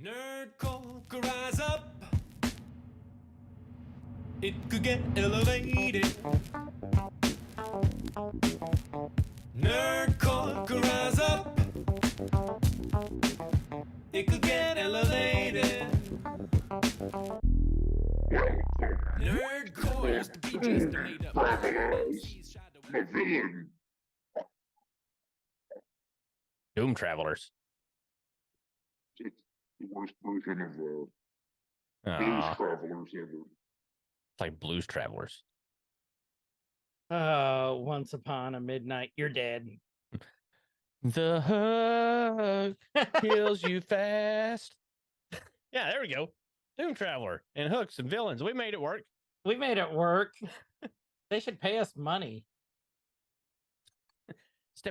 Nerd Corker, rise up. It could get elevated. Nerd Corker, rise up. It could get elevated. Nerdcore used to be just a made up. The villain. Doom Travelers. It's the worst version of Blues Aw, Travelers ever. it's like Blues Travelers. Once upon a midnight, you're dead. The hook kills you fast. Yeah, there we go. Doom Traveler and hooks and villains. We made it work. We made it work. They should pay us money.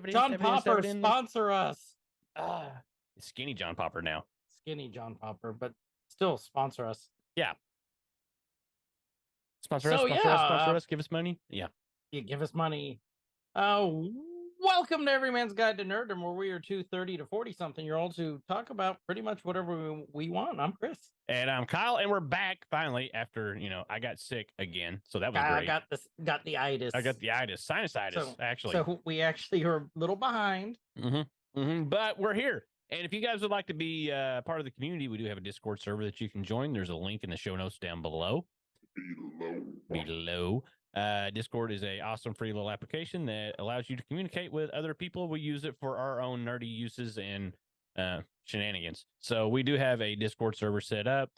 John Popper, sponsor us. It's skinny John Popper now. Skinny John Popper, but still sponsor us. Yeah. Sponsor So, us, give us money. Yeah. You give us money. Welcome to Every Man's Guide to Nerddom, where we are two 30 to 40-something-year-olds who talk about pretty much whatever we want. I'm Chris. And I'm Kyle, and we're back finally after, I got sick again. So that was great. I got the itis. I got the itis, sinusitis, actually. So we actually are a little behind. But we're here. And if you guys would like to be part of the community, we do have a Discord server that you can join. There's a link in the show notes down below. Discord is a awesome free little application that allows you to communicate with other people. We use it for our own nerdy uses and shenanigans. So we do have a Discord server set up.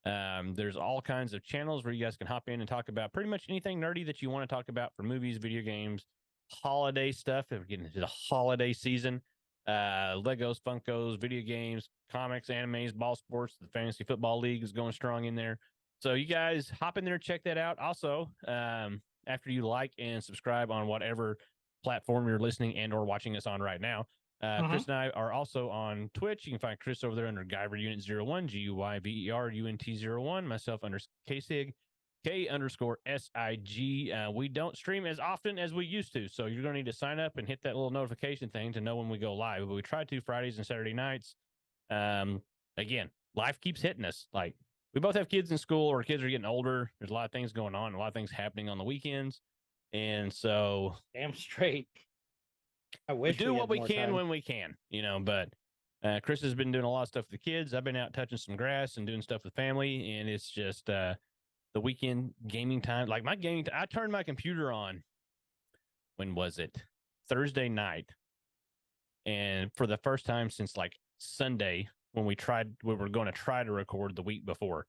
There's all kinds of channels where you guys can hop in and talk about pretty much anything nerdy that you want to talk about for movies, video games, holiday stuff. If we're getting into the holiday season, Legos, Funkos, video games, comics, animes, ball sports. The fantasy football league is going strong in there. So you guys hop in there, check that out. Also, after you like and subscribe on whatever platform you're listening and or watching us on right now, Chris and I are also on Twitch. You can find Chris over there under Guyver Unit 01, GUYVERUNT01, myself under KSIG, K_SIG. We don't stream as often as we used to, so you're going to need to sign up and hit that little notification thing to know when we go live. But we try to Fridays and Saturday nights. Again, life keeps hitting us. Like, we both have kids in school, or kids are getting older. There's a lot of things going on, a lot of things happening on the weekends. And so, damn straight. I wish we do what we can when we can, but Chris has been doing a lot of stuff with the kids. I've been out touching some grass and doing stuff with family. And it's just the weekend gaming time. Like my gaming, I turned my computer on. When was it? Thursday night. And for the first time since like Sunday, when we were going to try to record the week before.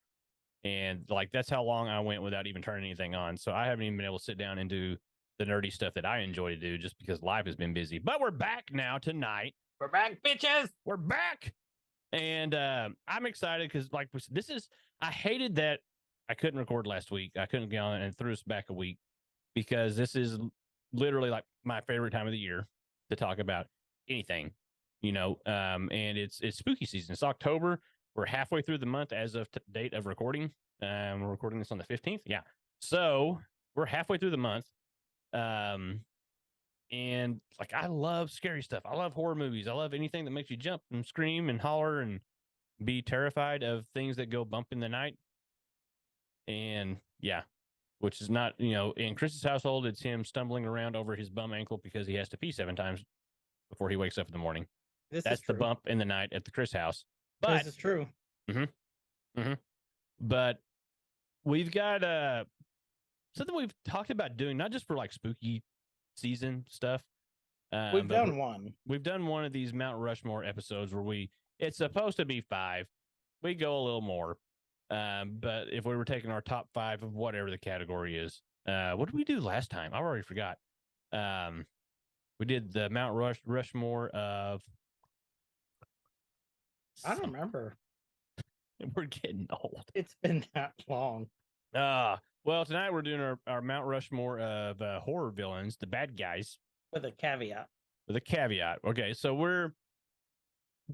And like, that's how long I went without even turning anything on. So I haven't even been able to sit down and do the nerdy stuff that I enjoy to do just because life has been busy. But we're back now tonight. We're back, bitches. We're back. And I'm excited because like I hated that I couldn't record last week. I couldn't get on and threw us back a week because this is literally like my favorite time of the year to talk about anything. And it's spooky season. It's October. We're halfway through the month as of date of recording. We're recording this on the 15th. Yeah. So we're halfway through the month. And like, I love scary stuff. I love horror movies. I love anything that makes you jump and scream and holler and be terrified of things that go bump in the night. And yeah, which is not, in Chris's household, it's him stumbling around over his bum ankle because he has to pee 7 times before he wakes up in the morning. That's the bump in the night at the Chris house. But this is true. But we've got something we've talked about doing, not just for like spooky season stuff. We've done one. We've done one of these Mount Rushmore episodes where it's supposed to be 5. We go a little more. But if we were taking our top 5 of whatever the category is, what did we do last time? I already forgot. We did the Mount Rushmore of. I don't remember. We're getting old. It's been that long. Well, tonight we're doing our Mount Rushmore of horror villains, the bad guys. With a caveat. Okay, so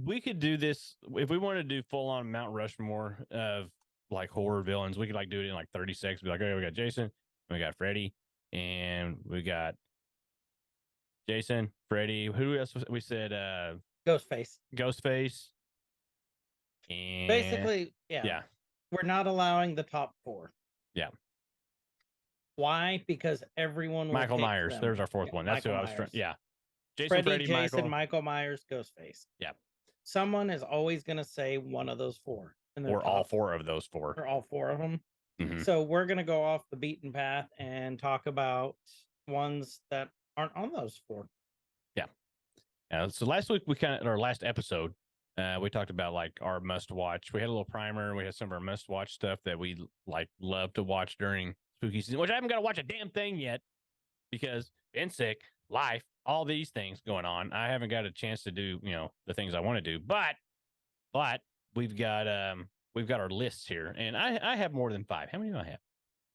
we could do this if we want to do full on Mount Rushmore of like horror villains. We could like do it in like 30 seconds. Be like, okay, we got Jason, we got Freddy, and we got Jason, Freddy. Who else we said? Ghostface. And Basically, yeah. we're not allowing the top 4. Yeah. Why? Because everyone will Michael pick Myers. them. There's our fourth one. That's Michael who I was trying. Myers. Yeah. Jason, Freddy, Jason, Michael. Michael Myers, Ghostface. Yeah. Someone is always going to say one of those 4. Or all 4 of those 4. Or all 4 of them. Mhm. So we're going to go off the beaten path and talk about ones that aren't on those 4. Yeah. So last week our last episode, we talked about like our must watch. We had a little primer. We had some of our must watch stuff that we like love to watch during spooky season, which I haven't got to watch a damn thing yet because been sick, life, all these things going on. I haven't got a chance to do, the things I want to do, but we've got our lists here, and I have more than 5. How many do I have?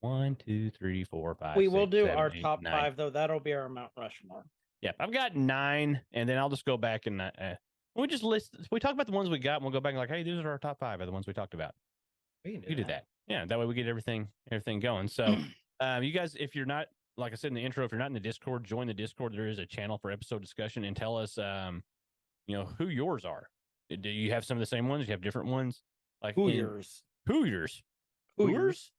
1, 2, 3, 4, 5. We will 6, do 7, our 8, top 9. 5 though. That'll be our Mount Rushmore. Yeah, I've got 9, and then I'll just go back and we just list. We talk about the ones we got, and we'll go back and like, hey, these are our top 5 of the ones we talked about. We can do that. Yeah, that way we get everything going. So, you guys, if you're not, like I said in the intro, if you're not in the Discord, join the Discord. There is a channel for episode discussion, and tell us, who yours are. Do you have some of the same ones? Do you have different ones? Like Hooters. Hooters. Hooters.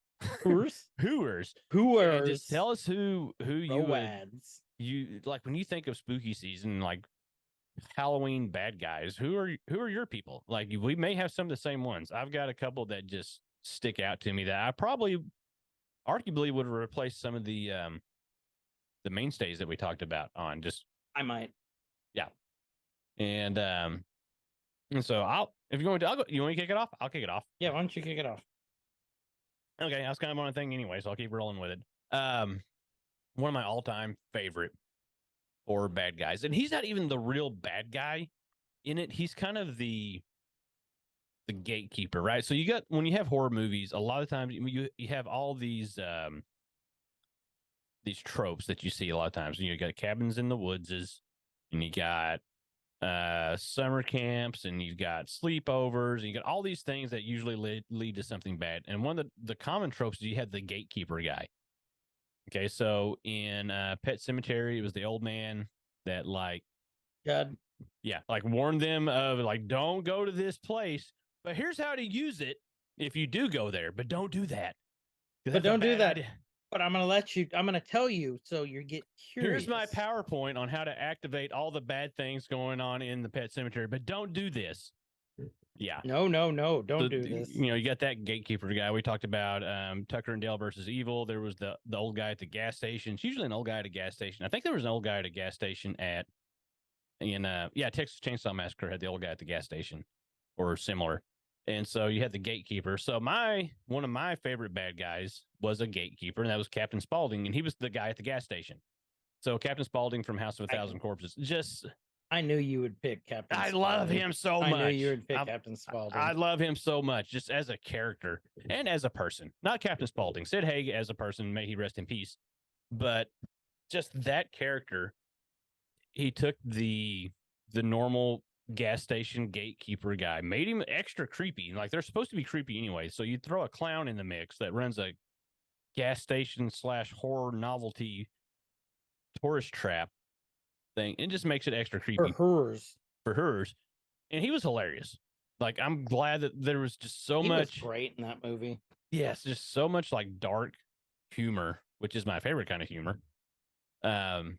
Hooters. Hooters. Hooters. And just tell us who Roads. you like when you think of spooky season, like Halloween bad guys. Who are your people? Like we may have some of the same ones. I've got a couple that just stick out to me that I probably, arguably, would replace some of the mainstays that we talked about on. Just I might. Yeah, and so if you want to, you want me to kick it off? I'll kick it off. Yeah, why don't you kick it off? Okay, I was kind of on a thing anyway, so I'll keep rolling with it. One of my all-time favorite horror bad guys, and he's not even the real bad guy in it. He's kind of the gatekeeper, right? So when you have horror movies, a lot of times you have all these tropes that you see a lot of times. You got cabins in the woodses, and you got summer camps, and you've got sleepovers, and you got all these things that usually lead to something bad. And one of the common tropes is you have the gatekeeper guy. Okay, so in Pet Cemetery, it was the old man that warned them of like, don't go to this place, but here's how to use it if you do go there, but don't do that. But don't do that. Idea. But I'm going to tell you so you get curious. Here's my PowerPoint on how to activate all the bad things going on in the Pet Cemetery, but don't do this. Yeah. No, don't do this. You got that gatekeeper guy. We talked about Tucker and Dale versus Evil. There was the old guy at the gas station. It's usually an old guy at a gas station. I think there was an old guy at a gas station Texas Chainsaw Massacre had the old guy at the gas station or similar. And so you had the gatekeeper. So one of my favorite bad guys was a gatekeeper, and that was Captain Spaulding, and he was the guy at the gas station. So Captain Spaulding from House of a Thousand Corpses. I knew you would pick Captain Spaulding. I love him so much. I knew you would pick Captain Spaulding. I love him so much, just as a character and as a person. Not Captain Spaulding. Sid Haig as a person, may he rest in peace. But just that character, he took the normal gas station gatekeeper guy, made him extra creepy. Like, they're supposed to be creepy anyway. So you throw a clown in the mix that runs a gas station / horror novelty tourist trap thing. It just makes it extra creepy. For hers. And he was hilarious. Like, I'm glad that there was just so much. He was great in that movie. Yes, just so much like dark humor, which is my favorite kind of humor, out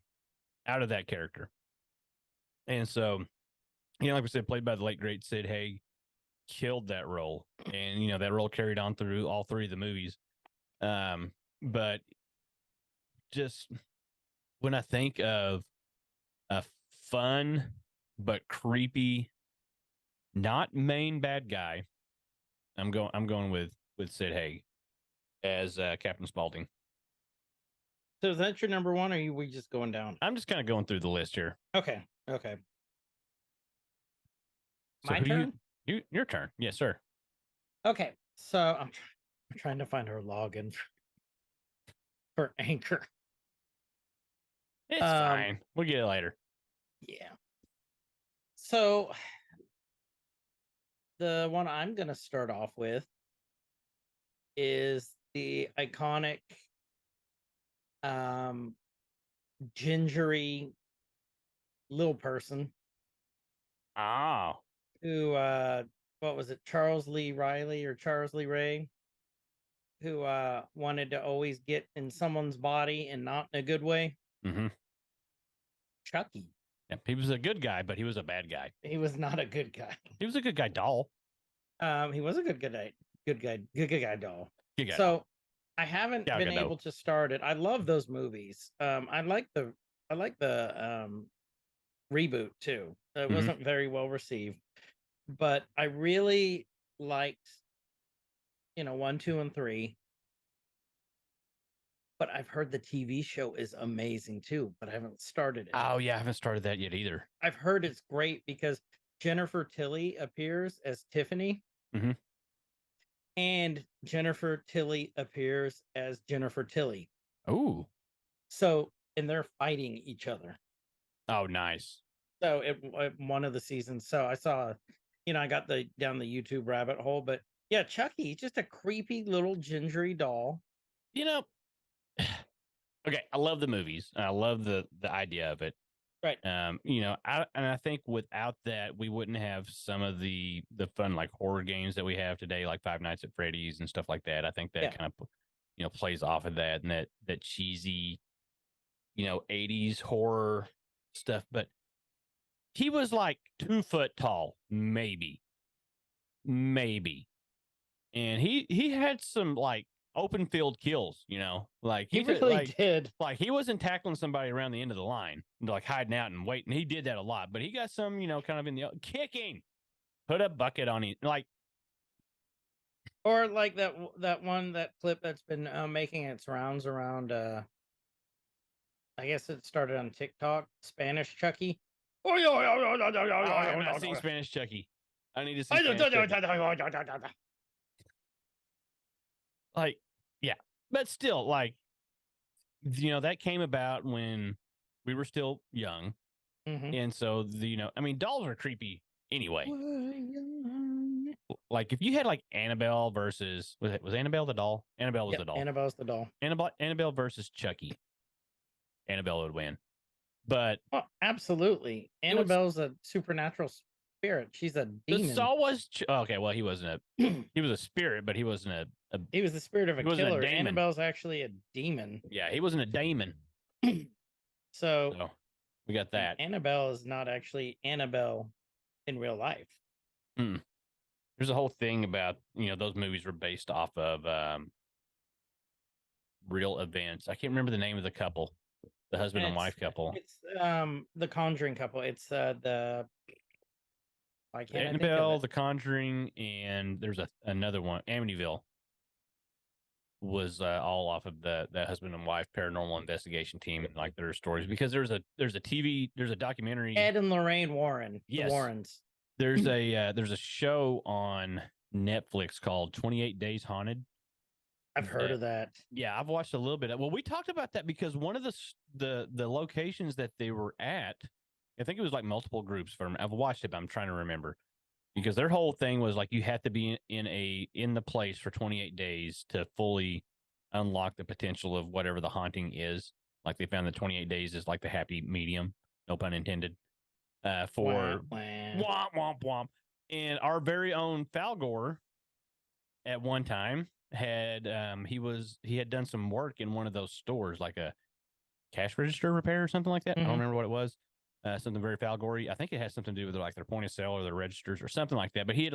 of that character. And so, like we said, played by the late great Sid Haig, killed that role. And, that role carried on through all 3 of the movies. But just when I think of a fun but creepy, not main bad guy, I'm going with Sid Haig as Captain Spaulding. So is that your number 1, or are we just going down? I'm just kind of going through the list here. Okay. So my turn? Your turn. Yes, sir. Okay. So I'm trying to find her login for Anchor. It's fine. We'll get it later. Yeah. So the one I'm going to start off with is the iconic gingery little person. Oh. Who what was it, Charles Lee Riley or Charles Lee Ray, who wanted to always get in someone's body and not in a good way. Mm-hmm. Chucky. Yeah, he was a good guy, but he was a bad guy. He was not a good guy. He was a good guy doll. He was a good guy doll. Good guy. So I haven't Yeah, been good doll. able to start it. I love those movies. I like the reboot too. It Mhm. wasn't very well received, but I really liked 1, 2, and 3. But I've heard the TV show is amazing too, but I haven't started it. Oh yeah, I haven't started that yet either. I've heard it's great because Jennifer Tilly appears as Tiffany. Mhm. And Jennifer Tilly appears as Jennifer Tilly. Oh. So, and they're fighting each other. Oh, nice. So, one of the seasons. So I saw, I got down the YouTube rabbit hole. But yeah, Chucky, just a creepy little gingery doll. Okay, I love the movies. I love the idea of it. Right. I think without that, we wouldn't have some of the fun like horror games that we have today, like Five Nights at Freddy's and stuff like that. I think that kind of plays off of that and that cheesy, 80s horror stuff. But he was like 2 foot tall, maybe, and he had some like open field kills, like He really did. Like he wasn't tackling somebody around the end of the line, like hiding out and waiting. He did that a lot, but he got some, kind of in the kicking, put a bucket on him, like, or like that clip that's been making its rounds around. I guess it started on TikTok. Spanish Chucky. Oh, I have not seen Spanish Chucky. I need to see Spanish Chucky. Like, yeah, but still, like, that came about when we were still young. Mm-hmm. And so dolls are creepy anyway. Like if you had like Annabelle versus was Annabelle the doll? Annabelle was the doll. Annabelle's the doll. Annabelle versus Chucky. Annabelle would win. But absolutely. Annabelle's a supernatural spirit. She's a demon. So was okay, well, he wasn't he was a spirit, but he wasn't he was the spirit of a killer. A Annabelle's actually a demon. Yeah, he wasn't a demon. So we got that. Annabelle is not actually Annabelle in real life. There's a whole thing about, those movies were based off of real events. I can't remember the name of the couple, the husband and wife couple. It's the Conjuring couple. It's the Annabelle, The Conjuring, and there's another one, Amityville, was all off of the husband and wife paranormal investigation team and like their stories, because there's a documentary. Ed and Lorraine Warren. Yes. The Warrens. There's a show on Netflix called 28 Days Haunted. I've heard of that. Yeah, I've watched a little bit. Well, we talked about that because one of the locations that they were at, I think it was like multiple groups from. I've watched it, but I'm trying to remember, because their whole thing was like you had to be in the place for 28 days to fully unlock the potential of whatever the haunting is. Like they found the 28 days is like the happy medium, no pun intended. For womp womp womp. And our very own Falgor at one time had he had done some work in one of those stores, like a cash register repair or something like that. I don't remember what it was. Something very Falgory. I think it has something to do with like their point of sale or their registers or something like that. But he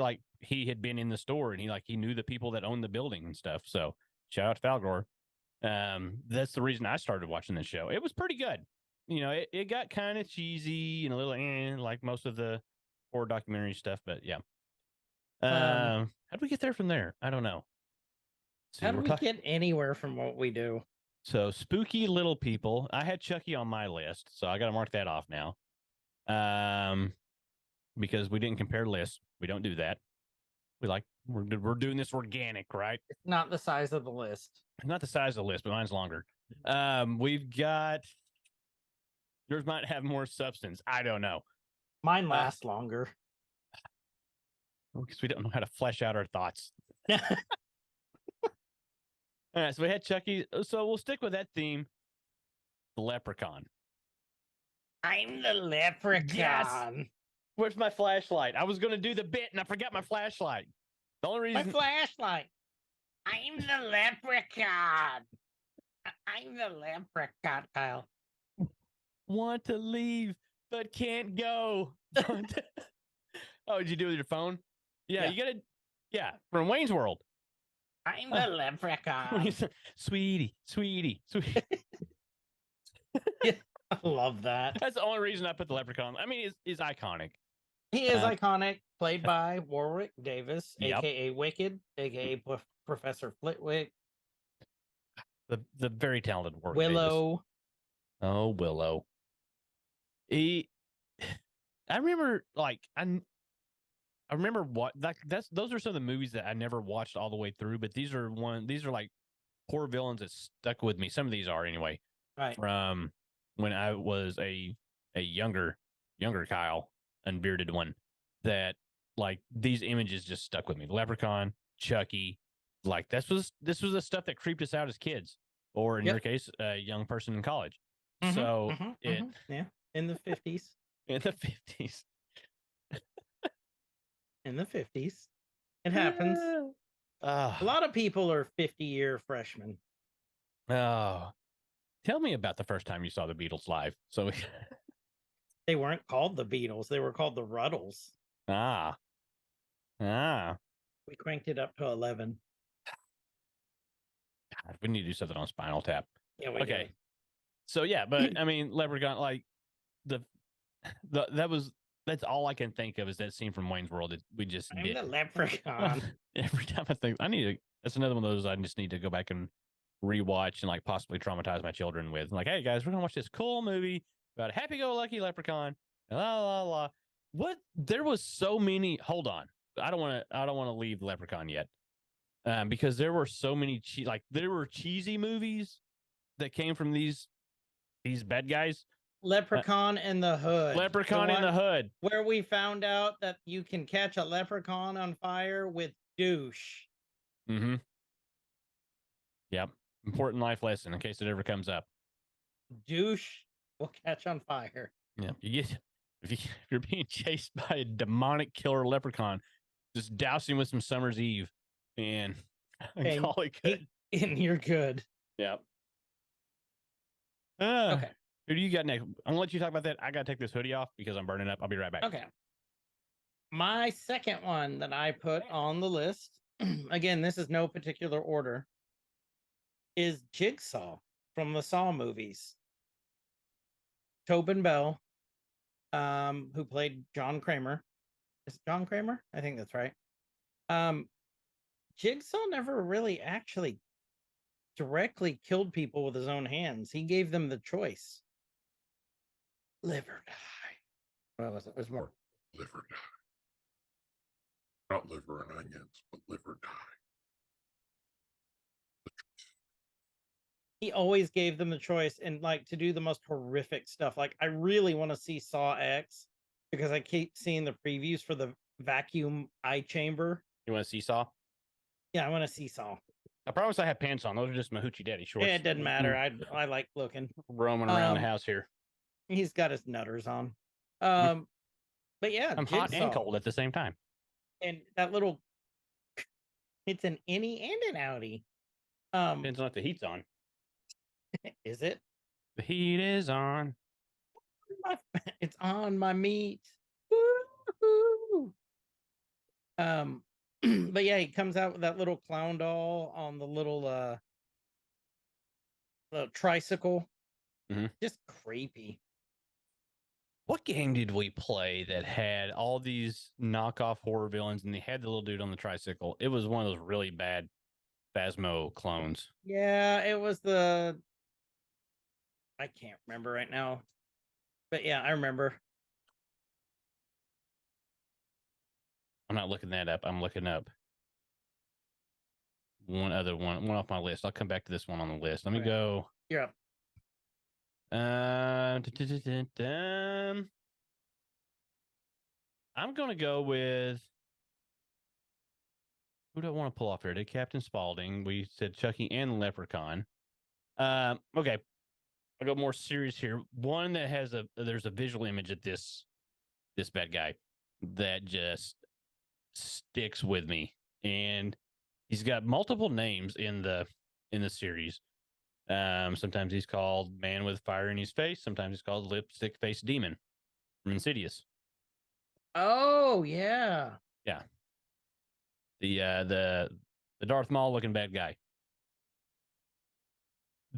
had been in the store and he knew the people that owned the building and stuff. So shout out to Falgor. That's the reason I started watching this show. It was pretty good. It got kind of cheesy and a little like most of the horror documentary stuff, but yeah. How do we get there from there? I don't know. How do we get anywhere from what we do? So spooky little people. I had Chucky on my list, so I got to mark that off now. Because we didn't compare lists. We don't do that. We're doing this organic, right? It's not the size of the list. It's not the size of the list, but mine's longer. We've got. Yours might have more substance. I don't know. Mine lasts longer. Because we don't know how to flesh out our thoughts. All right, so we had Chucky. So we'll stick with that theme. The Leprechaun. I'm the Leprechaun. Yes. Where's my flashlight? I was going to do the bit and I forgot my flashlight. The only My reason flashlight. I'm the leprechaun. I'm the leprechaun, Kyle. want to leave but can't go. Oh, did you do it with your phone? Yeah, Yeah. you gotta. Yeah, from Wayne's World. I'm the leprechaun. Sweetie. I love that. That's the only reason I put the leprechaun. I mean, it's iconic. He is iconic, played by Warwick Davis, Yep. aka Wicked, aka Professor Flitwick. The very talented Warwick Willow. Davis. Oh, Willow. I remember, like, I remember what those are some of the movies that I never watched all the way through, but these are like core villains that stuck with me. Some of these are anyway. Right. From when I was a younger Kyle, unbearded one, that like these images just stuck with me. Leprechaun, Chucky, like this was the stuff that creeped us out as kids, or in your case, a young person in college. So yeah, in the 50s. In the 50s. In the 50s. It happens. A lot of people are 50-year freshmen. Oh. Tell me about the first time you saw the Beatles live. So They weren't called the Beatles, they were called the Ruddles. We cranked it up to 11. God, we need to do something on Spinal Tap. Yeah, we okay. do. So yeah, but I mean, Leprechaun, like that's all I can think of is that scene from Wayne's World that we just I'm did. the leprechaun. Every time I think that's another one of those I just need to go back and rewatch and like possibly traumatize my children with. I'm like, hey guys, we're gonna watch this cool movie about a happy-go-lucky leprechaun. La la la. What? There was so many. Hold on, I don't want to leave Leprechaun yet, because there were so many there were cheesy movies that came from these bad guys. Leprechaun in the Hood. Leprechaun in the Hood, where we found out that you can catch a leprechaun on fire with douche. Mm-hmm. Yep. Important life lesson in case it ever comes up. Douche will catch on fire. Yeah. If you're being chased by a demonic killer leprechaun, just douse him with some Summer's Eve and call it good. And you're good. Yep. Okay. Who do you got next? I'm gonna let you talk about that. I gotta take this hoodie off because I'm burning up. I'll be right back. Okay. My second one that I put on the list, again, this is no particular order, is Jigsaw from the Saw movies. Tobin Bell, who played John Kramer. Is it John Kramer? I think that's right. Jigsaw never really actually directly killed people with his own hands. He gave them the choice. Live or die. What was it? It was more Live or die. Not liver and onions, but live or die. He always gave them the choice, and like to do the most horrific stuff. Like I really want to see Saw X because I keep seeing the previews for the vacuum eye chamber. You want to see Saw? Yeah, I want to see Saw. I promise I have pants on. Those are just my hoochie daddy shorts. Yeah, it doesn't matter. I like looking. Roaming around the house here. He's got his nutters on. But yeah, I'm hot and cold at the same time. And that little, it's an innie and an outie. Depends on if the heat's on. Is it? The heat is on. It's on my meat. Woo-hoo. But yeah, he comes out with that little clown doll on the little tricycle. Mm-hmm. Just creepy. What game did we play that had all these knockoff horror villains and they had the little dude on the tricycle? It was one of those really bad Phasmo clones. Yeah, it was I can't remember right now. But yeah, I remember. I'm not looking that up. I'm looking up one off my list. I'll come back to this one on the list. Let me go. You're up. I'm going to go with, who do I want to pull off here? Did Captain Spaulding? We said Chucky and Leprechaun. Okay. I'll go more serious here. One that has there's a visual image of this bad guy. that just sticks with me. And he's got multiple names in the series. Sometimes he's called Man with Fire in His Face. Sometimes he's called Lipstick Face Demon from Insidious. Oh yeah. Yeah. The Darth Maul looking bad guy.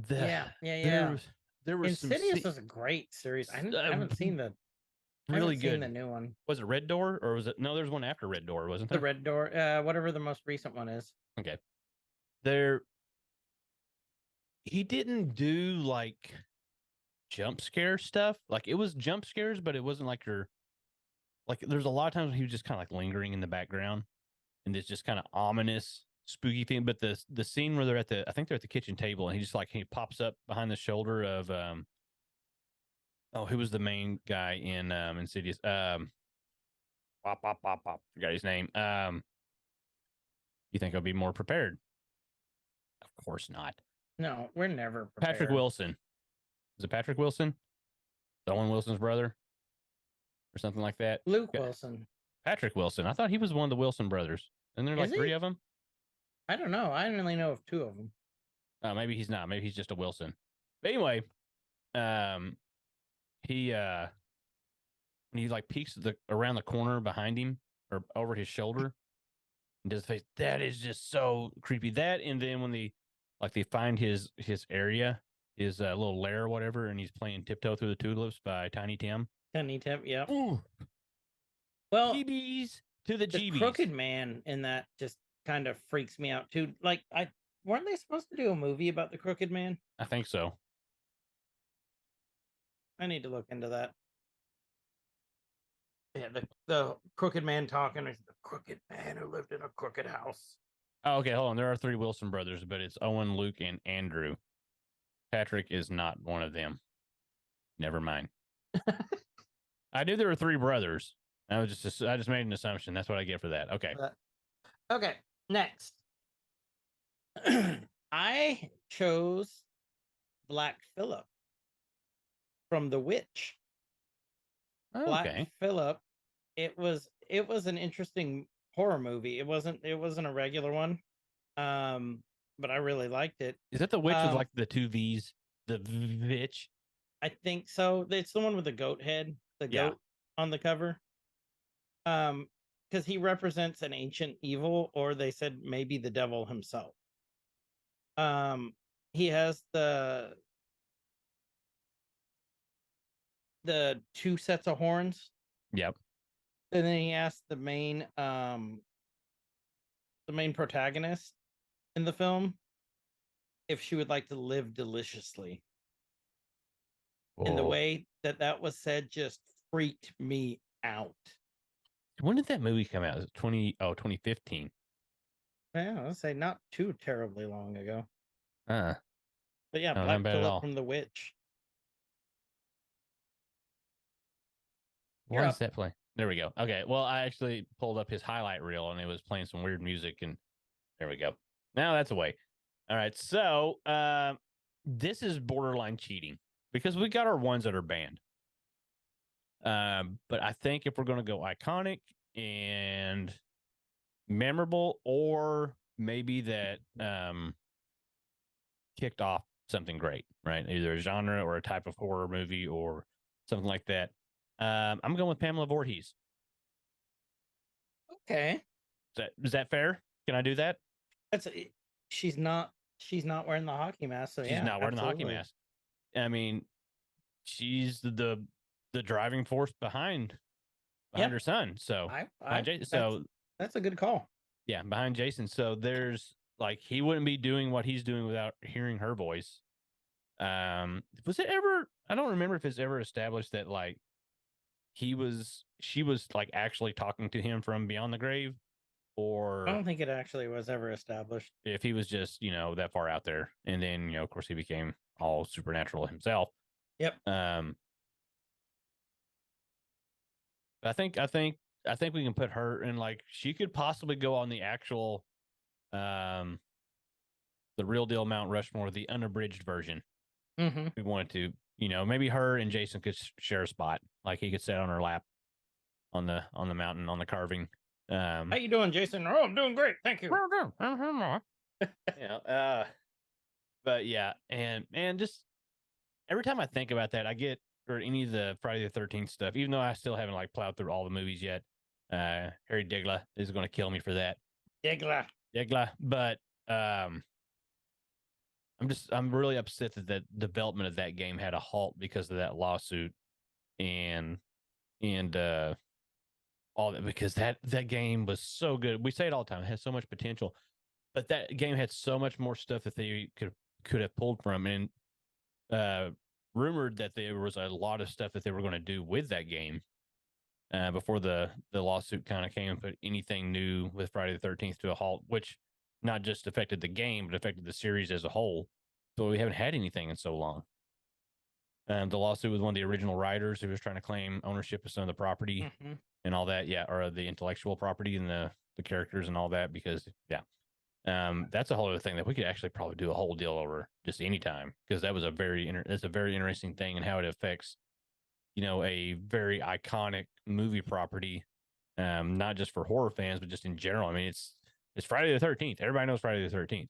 Yeah. There was Insidious was a great series. I haven't seen the really seen good. the new one. Was it Red Door or was it? No, there's one after Red Door, wasn't there? The Red Door, whatever the most recent one is. Okay. He didn't do like jump scare stuff. Like it was jump scares, but it wasn't like there's a lot of times when he was just kind of like lingering in the background and this just kind of ominous, spooky thing. But the scene where I think they're at the kitchen table and he pops up behind the shoulder of who was the main guy in Insidious? Forgot his name. You think I'll be more prepared? Of course not. No, we're never prepared. Patrick Wilson. Is it Patrick Wilson? Owen Wilson's brother? Or something like that? Luke Wilson. Patrick Wilson. I thought he was one of the Wilson brothers. Isn't there like three of them? I don't know. I only know of two of them. Maybe he's not. Maybe he's just a Wilson. But anyway, he when he like peeks around the corner behind him or over his shoulder and does the face, that is just so creepy. That, and then when they find his area, his little lair or whatever, and he's playing Tiptoe Through the Tulips by Tiny Tim. Tiny Tim, yeah. Ooh. Well, GBs to the GBs. The Crooked Man in that just kind of freaks me out too. Like, weren't they supposed to do a movie about the Crooked Man? I think so. I need to look into that. Yeah, the Crooked Man talking is the crooked man who lived in a crooked house. Oh, okay, hold on. There are three Wilson brothers, but it's Owen, Luke, and Andrew. Patrick is not one of them. Never mind. I knew there were three brothers. I just made an assumption. That's what I get for that. Okay. Okay. Next, I chose Black Phillip from The Witch. Okay. Black Phillip. It was an interesting horror movie. It wasn't a regular one. But I really liked it. Is that The Witch with like the two V's? The Witch? I think so. It's the one with the goat head, goat on the cover. Because he represents an ancient evil, or they said maybe the devil himself. He has the two sets of horns. Yep. And then he asked the main protagonist in the film if she would like to live deliciously. Whoa. And the way that was said just freaked me out. When did that movie come out? Was it 2015? Yeah, let's say not too terribly long ago. But yeah, Black Phillip from The Witch. Why is that play? There we go. Okay. Well, I actually pulled up his highlight reel and it was playing some weird music, and there we go. Now that's away. All right. So this is borderline cheating because we got our ones that are banned. But I think if we're going to go iconic and memorable, or maybe that kicked off something great, right? Either a genre or a type of horror movie or something like that. I'm going with Pamela Voorhees. Okay. Is that fair? Can I do that? She's not wearing the hockey mask. So she's not wearing the hockey mask. I mean, she's the driving force behind her son. So that's a good call. Yeah, behind Jason. So there's like, he wouldn't be doing what he's doing without hearing her voice. Was it ever? I don't remember if it's ever established that like she was like actually talking to him from beyond the grave, or I don't think it actually was ever established. If he was just that far out there, and then of course he became all supernatural himself. Yep. I think we can put her in, like, she could possibly go on the actual, the real deal Mount Rushmore, the unabridged version. Mm-hmm. We wanted to, maybe her and Jason could share a spot. Like he could sit on her lap on the mountain on the carving. How you doing, Jason? Oh, I'm doing great. Thank you. Yeah. But yeah, and just every time I think about that, I get or any of the Friday the 13th stuff, even though I still haven't like plowed through all the movies yet. Harry Digla is going to kill me for that. Digla. But I'm really upset that the development of that game had a halt because of that lawsuit and all that, because that game was so good. We say it all the time. It has so much potential, but that game had so much more stuff that they could have pulled from, and rumored that there was a lot of stuff that they were going to do with that game before the lawsuit kind of came and put anything new with Friday the 13th to a halt, which not just affected the game, but affected the series as a whole. So we haven't had anything in so long. The lawsuit was one of the original writers who was trying to claim ownership of some of the property and all that. Yeah. Or the intellectual property and the characters and all that, because that's a whole other thing that we could actually probably do a whole deal over just anytime, because that was that's a very interesting thing, and how it affects, a very iconic movie property, not just for horror fans, but just in general. I mean, it's Friday the 13th. Everybody knows Friday the 13th.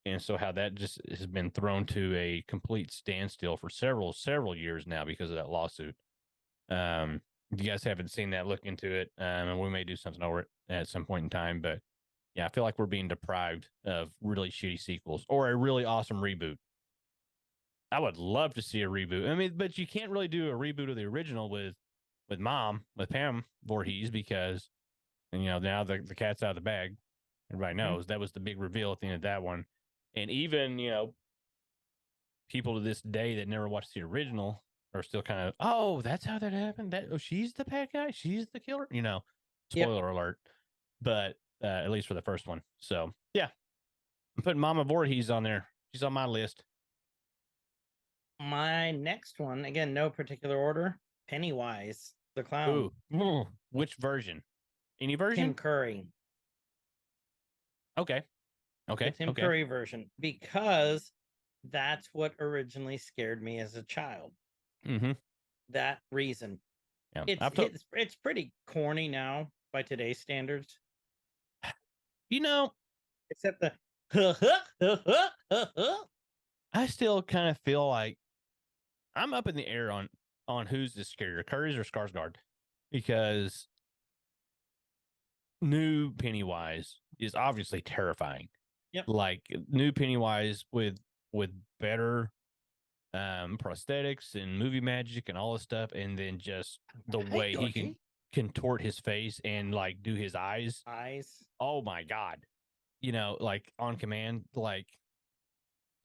And so how that just has been thrown to a complete standstill for several years now because of that lawsuit. If you guys haven't seen that, look into it. And we may do something over it at some point in time. But yeah, I feel like we're being deprived of really shitty sequels or a really awesome reboot. I would love to see a reboot. I mean, but you can't really do a reboot of the original with Pam Voorhees, because, now the cat's out of the bag. Everybody knows that was the big reveal at the end of that one. And even, people to this day that never watched the original are still kind of, oh, that's how that happened. She's the bad guy. She's the killer, spoiler alert. But at least for the first one. So yeah, I'm putting Mama Voorhees on there. She's on my list. My next one, again, no particular order. Pennywise, the clown. Ooh, which version? Any version? Tim Curry. Okay. The Tim Curry version, because that's what originally scared me as a child. That reason. Yeah, it's pretty corny now by today's standards. Except the I still kind of feel like I'm up in the air on who's the scarier, Curry's or Skarsgård, because new Pennywise is obviously terrifying. Yep. Like new Pennywise with better prosthetics and movie magic and all this stuff, and then just the way he can contort his face and like do his eyes. Oh my God. Like on command, like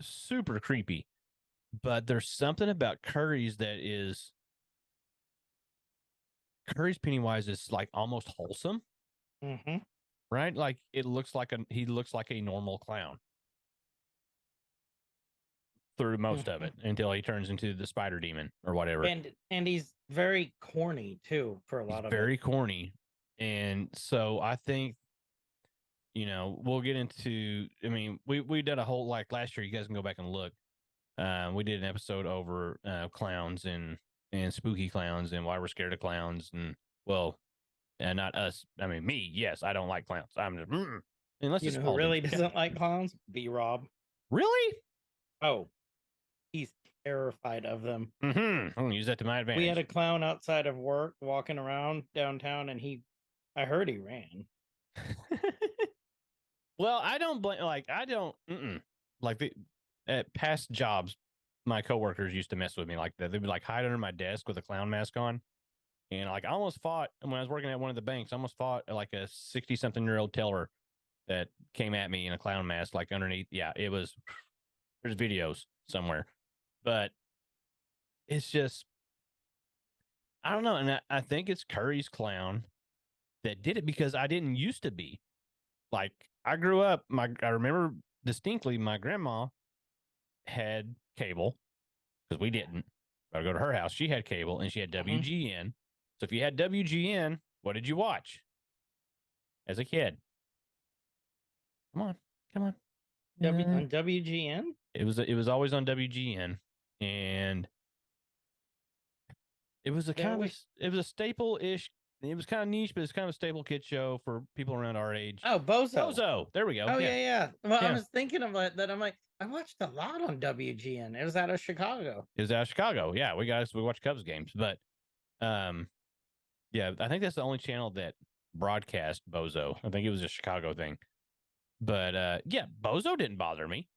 super creepy. But there's something about Curry's Pennywise is like almost wholesome. Right? Like he looks like a normal clown through most of it until he turns into the spider demon or whatever. And he's very corny too for a lot of it. Very corny. And so I think, we'll get into, I mean, we did a whole, like last year, you guys can go back and look. We did an episode over clowns and spooky clowns and why we're scared of clowns. And well, and not us. I mean, me, yes, I don't like clowns. I'm just, unless you know who really doesn't like clowns? B-Rob. Really? Oh, he's terrified of them. I'm gonna use that to my advantage. We had a clown outside of work walking around downtown, and I heard he ran. Well, I don't blame. Like I don't. Like at past jobs, my coworkers used to mess with me like that. They'd be like hide under my desk with a clown mask on. And like I almost fought when I was working at one of the banks. I almost fought like a 60-something-year-old teller that came at me in a clown mask, like underneath. Yeah, it was. There's videos somewhere, but it's just I don't know, and I think it's Curry's clown that did it, because I didn't used to be. Like I grew up. I remember distinctly my grandma had cable because we didn't. I would go to her house. She had cable and she had WGN. So if you had WGN, what did you watch as a kid? Come on. On WGN? It was always on WGN, and it was it was a staple-ish It was kind of niche, but it's kind of a staple kid show for people around our age. Oh, Bozo. Bozo. There we go. Oh, yeah. Well, I Yeah. was thinking of that. I'm like, I watched a lot on WGN. It was out of Chicago. It was out of Chicago. Yeah, we watch Cubs games, but yeah, I think that's the only channel that broadcast Bozo. I think it was a Chicago thing. But yeah, Bozo didn't bother me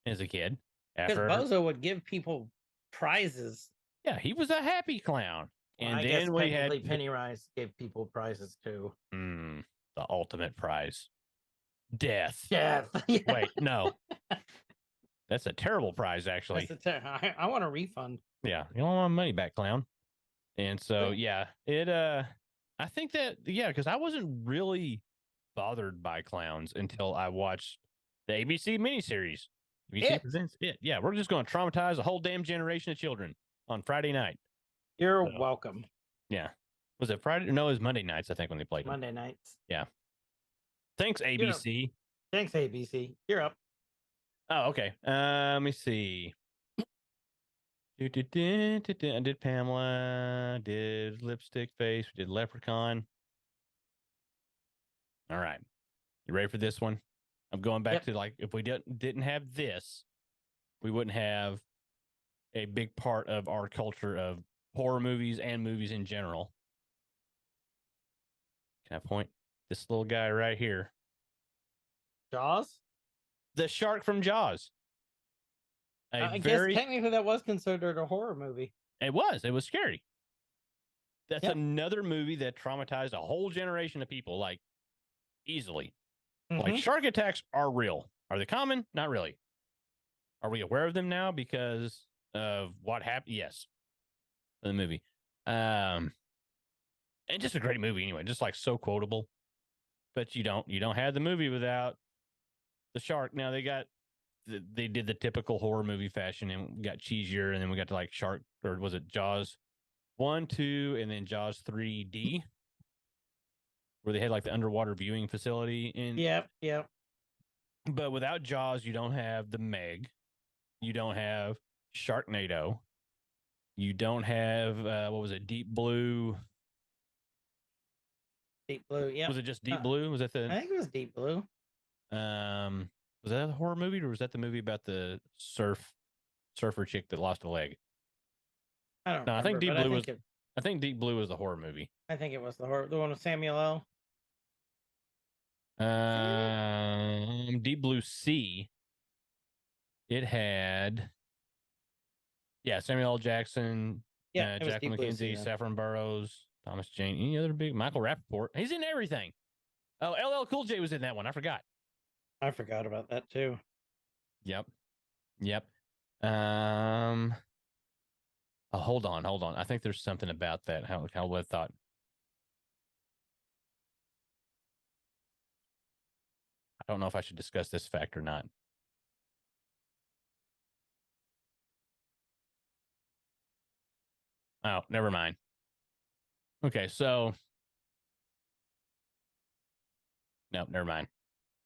as a kid. Because Bozo would give people prizes. Yeah, he was a happy clown. Well, And I then guess we had technically Pennywise gave people prizes too. the ultimate prize. Death. Death. Wait, no. That's a terrible prize, actually. I want a refund. Yeah, you don't want my money back, clown. And so, yeah, I think that, because I wasn't really bothered by clowns until I watched the ABC miniseries. ABC presents It. Yeah, we're just going to traumatize a whole damn generation of children on Friday night. You're welcome. Yeah. Was it Friday? No, it was Monday nights, I think, when they played Monday nights. Yeah. Thanks, ABC. Thanks, ABC. You're up. Oh, okay. Let me see. I did Pamela, did Lipstick Face, we did Leprechaun. All right. You ready for this one? I'm going back to like, if we didn't have this, we wouldn't have a big part of our culture of horror movies and movies in general. Can I point this little guy right here? Jaws? The shark from Jaws. I guess technically that was considered a horror movie. It was scary. That's another movie that traumatized a whole generation of people, like, easily. Like, shark attacks are real. Are they common? Not really. Are we aware of them now because of what happened? Yes. In the movie. And just a great movie anyway, just like so quotable. But you don't have the movie without the shark. Now they did the typical horror movie fashion and got cheesier, and then we got to like Shark, or was it Jaws 1, 2, and then Jaws 3D, where they had like the underwater viewing facility in. Yep. But without Jaws, you don't have the Meg, you don't have Sharknado, you don't have what was it, Deep Blue? Deep Blue, yeah. Was it just Deep Blue? Was that the? I think it was Deep Blue. Was that a horror movie, or was that the movie about the surfer chick that lost a leg? I don't. No, remember, I think Deep Blue was. It, I think Deep Blue was the horror movie. I think it was the one with Samuel L. Deep Blue Sea. It had, Samuel L. Jackson, Jacqueline McKenzie, Saffron Burrows, Thomas Jane, any other big Michael Rappaport. He's in everything. Oh, LL Cool J was in that one. I forgot. I forgot about that too. Yep. Oh, hold on. I think there's something about that. How I thought. I don't know if I should discuss this fact or not. Oh, never mind. Okay, so no, never mind.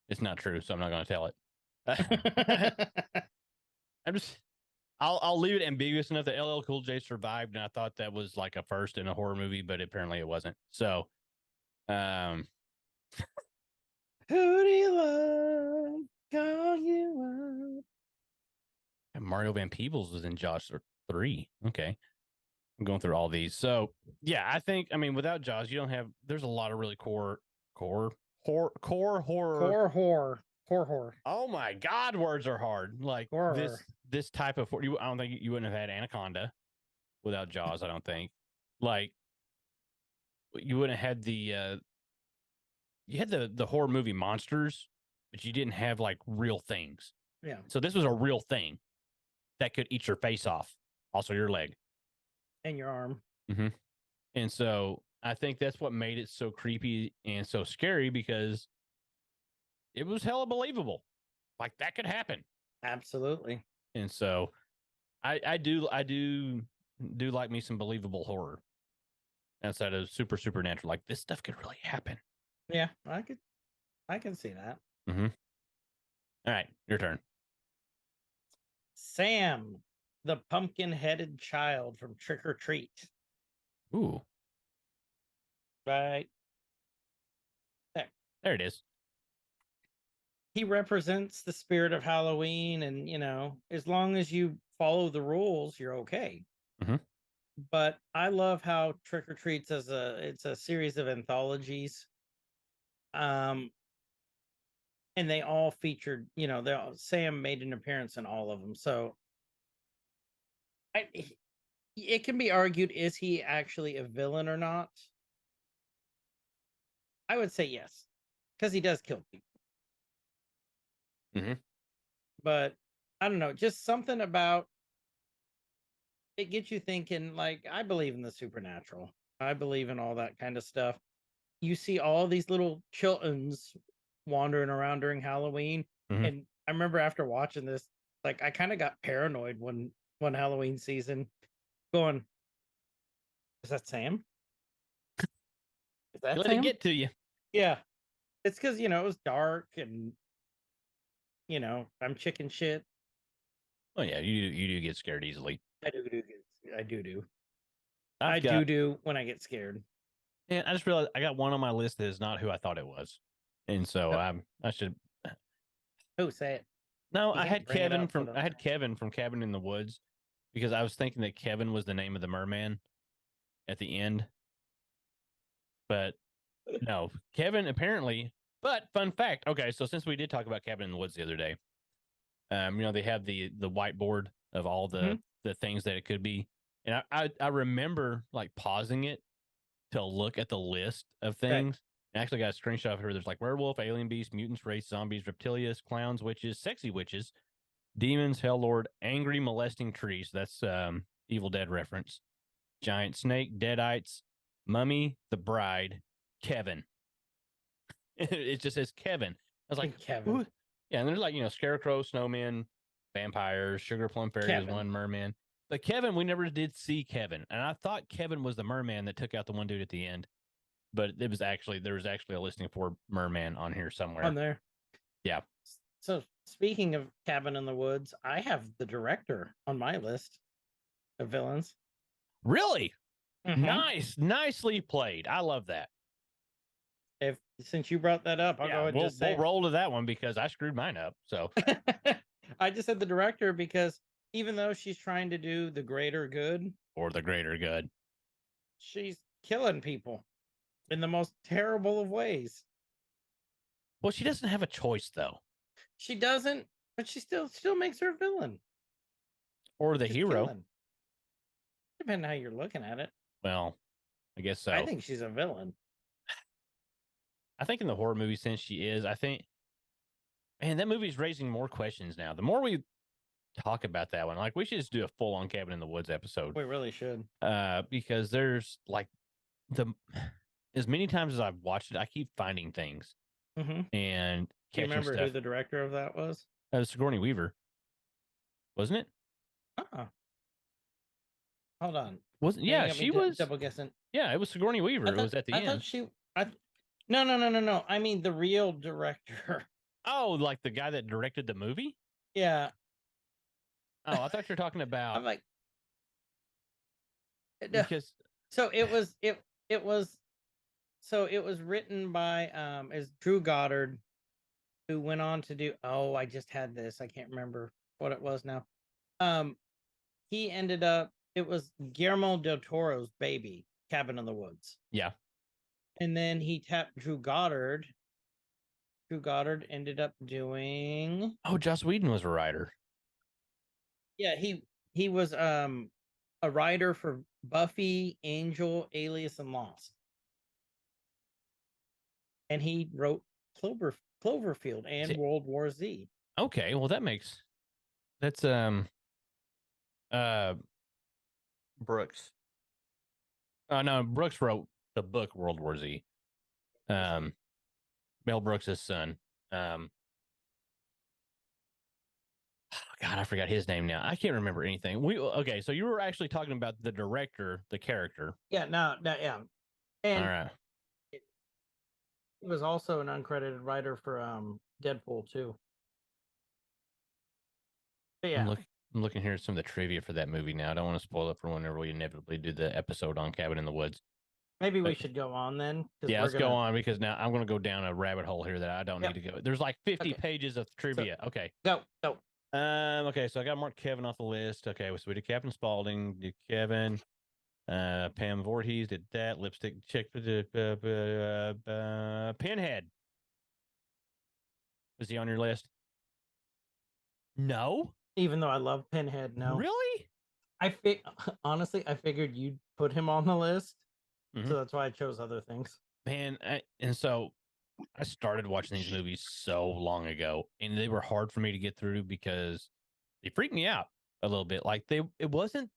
It's not true, so I'm not going to tell it. I'll leave it ambiguous enough that LL Cool J survived, and I thought that was like a first in a horror movie, but apparently it wasn't. So, who do you love? Call you up. And Mario Van Peebles was in Jaws 3. Okay. I'm going through all these. So, yeah, I think, without Jaws, you don't have, there's a lot of really core horror. Oh my God, words are hard. Like horror. This type of, I don't think you wouldn't have had Anaconda without Jaws. I don't think. Like, you wouldn't have had you had the horror movie monsters, but you didn't have like real things. Yeah. So this was a real thing that could eat your face off, also your leg and your arm. Mm-hmm. And so I think that's what made it so creepy and so scary, because it was hella believable. Like, that could happen. Absolutely. And so I do like me some believable horror outside of supernatural. Like, this stuff could really happen. Yeah, I can see that. Mm-hmm. All right, your turn. Sam, the pumpkin-headed child from Trick or Treat. Ooh. Right. There it is. He represents the spirit of Halloween, and as long as you follow the rules, you're okay. Mhm. But I love how Trick or Treats it's a series of anthologies. And they all featured, Sam made an appearance in all of them. So it can be argued, is he actually a villain or not? I would say yes, because he does kill people. Mhm. But I don't know, just something about it gets you thinking. Like, I believe in the supernatural. I believe in all that kind of stuff. You see all these little childrens wandering around during Halloween, Mhm. and I remember after watching this, like, I kind of got paranoid one Halloween season, going, "Is that Sam? Is that Let it Sam?" get to you. Yeah, it's because it was dark, and I'm chicken shit. Oh yeah, you do get scared easily. I do do. I do do. I've I got, do when I get scared. and I just realized I got one on my list that is not who I thought it was, and so I should. Oh, say it. No, You I can't had bring it Kevin up from without- Cabin in the Woods, because I was thinking that Kevin was the name of the merman at the end, but no, Kevin apparently. But fun fact, okay, so since we did talk about Cabin in the Woods the other day, they have the whiteboard of all the things that it could be, and I remember like pausing it to look at the list of things. And I actually got a screenshot of her. There's like werewolf, alien beast, mutants, race, zombies, reptilias, clowns, witches, sexy witches, demons, hell lord, angry molesting trees. That's Evil Dead reference. Giant snake, deadites, mummy, the bride, Kevin. It just says Kevin. I was like, Kevin. who? Yeah, and there's like scarecrow, snowmen, vampires, sugar plum fairy was Kevin. one, merman. But Kevin, we never did see Kevin, and I thought Kevin was the merman that took out the one dude at the end. But there was actually a listing for merman on here somewhere. On there. Yeah. So speaking of Cabin in the Woods, I have the director on my list of villains. Really? Mhm. Nice, nicely played. I love that. Since you brought that up, I'll go ahead and just say we'll roll to that one because I screwed mine up. So I just said the director because even though she's trying to do the greater good, or the greater good, she's killing people in the most terrible of ways. Well, she doesn't have a choice though. She doesn't, but she still makes her a villain or the She's hero. killing. Depending on how you're looking at it. Well, I guess so. I think she's a villain. I think in the horror movie sense she is. I think, man, that movie's raising more questions now. The more we talk about that one, like we should just do a full on Cabin in the Woods episode. We really should. Because there's like as many times as I've watched it, I keep finding things. Mm-hmm. And do you remember stuff. who the director of that was? Sigourney Weaver, wasn't it? Hold on. Wasn't? Yeah, she was double guessing. Yeah, it was Sigourney Weaver. It was at the end. Thought she. No. I mean the real director. Oh, like the guy that directed the movie? Yeah. Oh, I thought you were talking about. I'm like, because so it was written by is Drew Goddard, who went on to do. Oh, I just had this. I can't remember what it was now. He ended up. It was Guillermo del Toro's baby, Cabin in the Woods. Yeah. And then he tapped Drew Goddard. Drew Goddard ended up doing. Oh, Joss Whedon was a writer. Yeah, he was a writer for Buffy, Angel, Alias, and Lost. And he wrote Cloverfield and World War Z. Okay, well that's Brooks. Oh no, Brooks wrote the book World War Z. Mel Brooks' son. God, I forgot his name now. I can't remember anything. Okay, so you were actually talking about the director, the character. Yeah, no, yeah. And all right. He was also an uncredited writer for Deadpool too. But yeah. I'm looking here at some of the trivia for that movie now. I don't want to spoil it for whenever we inevitably do the episode on Cabin in the Woods. Maybe we should go on then. 'cause Yeah, we're let's go gonna- on because now I'm going to go down a rabbit hole here that I don't Yep. need to go. There's like 50 Okay. pages of trivia. Okay. Go. Okay, so I got Mark Kevin off the list. Okay, so we did Captain Spaulding, did Kevin, Pam Voorhees did that. Lipstick chick, Pinhead. Was he on your list? No, Even though I love Pinhead, no. really. Honestly, I figured you'd put him on the list, Mhm. so that's why I chose other things. Man, and so I started watching these movies so long ago, and they were hard for me to get through because they freaked me out a little bit. Like it wasn't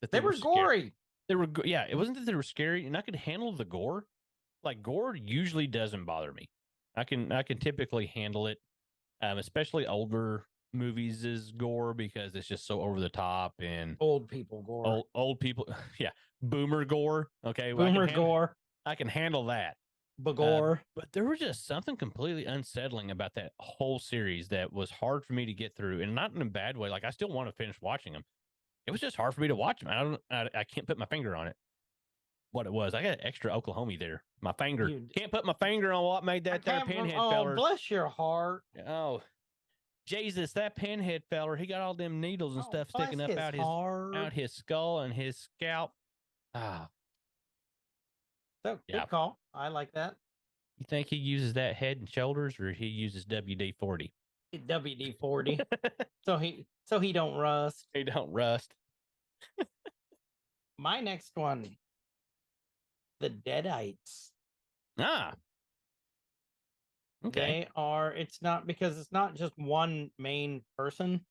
that They were scary. gory. They were, yeah, it wasn't that they were scary, and I could handle the gore. Like gore usually doesn't bother me. I can typically handle it, especially older movies is gore because it's just so over the top and Old people gore. old people, yeah, boomer gore. Okay, Boomer gore. I can handle that. Bagore. But there was just something completely unsettling about that whole series that was hard for me to get through, and not in a bad way. Like I still want to finish watching them. It was just hard for me to watch them. I can't put my finger on it. What it was, I got extra Oklahoma there. My finger can't put my finger on what made that there Pinhead feller. Bless your heart. Oh, Jesus, that Pinhead feller, he got all them needles and stuff sticking up out his skull and his scalp. Ah, So Yeah. good call. I like that. you think he uses that Head and Shoulders, or he uses WD-40? WD-40. so he don't rust. He don't rust. My next one, the Deadites. Ah, okay. It's not just one main person.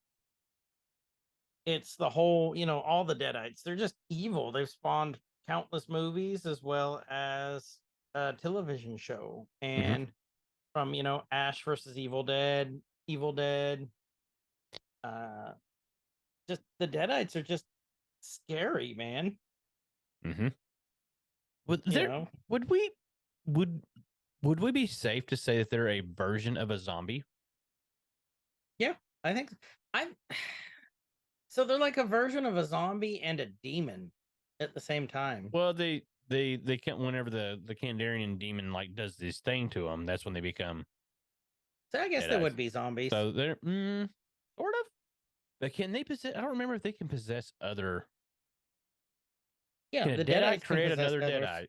It's the whole, all the Deadites. They're just evil. They've spawned countless movies as well as a television show. And from, Ash versus Evil Dead, just the Deadites are just scary, man. Mm-hmm. Would we be safe to say that they're a version of a zombie? Yeah, I think so they're like a version of a zombie and a demon at the same time. Well, they can't. Whenever the Kandarian demon like does this thing to them, that's when they become. So I guess they would be zombies. So they're sort of. But can they possess? I don't remember if they can possess other. Yeah, can the a Deadite Deadites create another Deadite?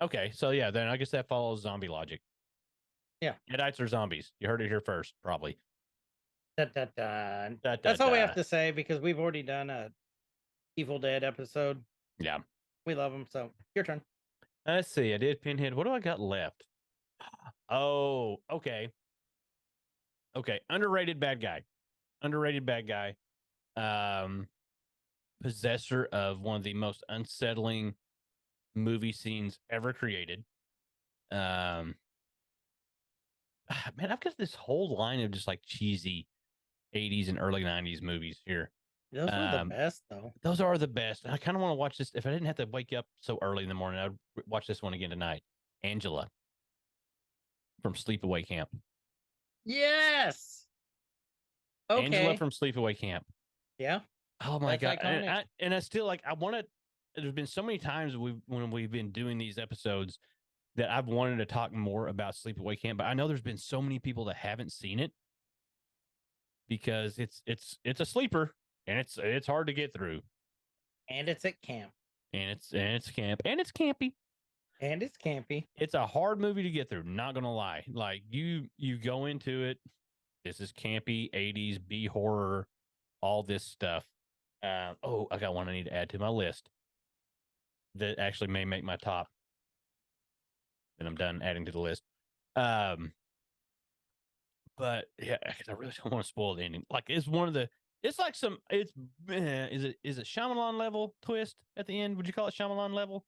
Okay, so yeah, then I guess that follows zombie logic. Yeah, Deadites are zombies. You heard it here first, probably. That's all we have to say because we've already done a Evil Dead episode. Yeah, we love them. So your turn. Let's see. I did Pinhead. What do I got left? Oh, okay. Underrated bad guy. Possessor of one of the most unsettling movie scenes ever created. Man, I've got this whole line of just like cheesy 80s and early 90s movies here. Those are the best, though. Those are the best. I kind of want to watch this. If I didn't have to wake up so early in the morning, I'd watch this one again tonight. Angela from Sleepaway Camp. Yes. Okay. Angela from Sleepaway Camp. Yeah. Oh my God. And I still like, I want to, there's been so many times when we've been doing these episodes that I've wanted to talk more about Sleepaway Camp, but I know there's been so many people that haven't seen it because it's a sleeper and it's hard to get through. And it's at camp. And it's camp. And it's campy. And it's campy. It's a hard movie to get through, not gonna lie. Like you go into it, this is campy 80s B horror, all this stuff. I got one I need to add to my list that actually may make my top. Then I'm done adding to the list. But yeah, I really don't want to spoil the ending. Like it's one of the, it's like some, is it Shyamalan level twist at the end? Would you call it Shyamalan level?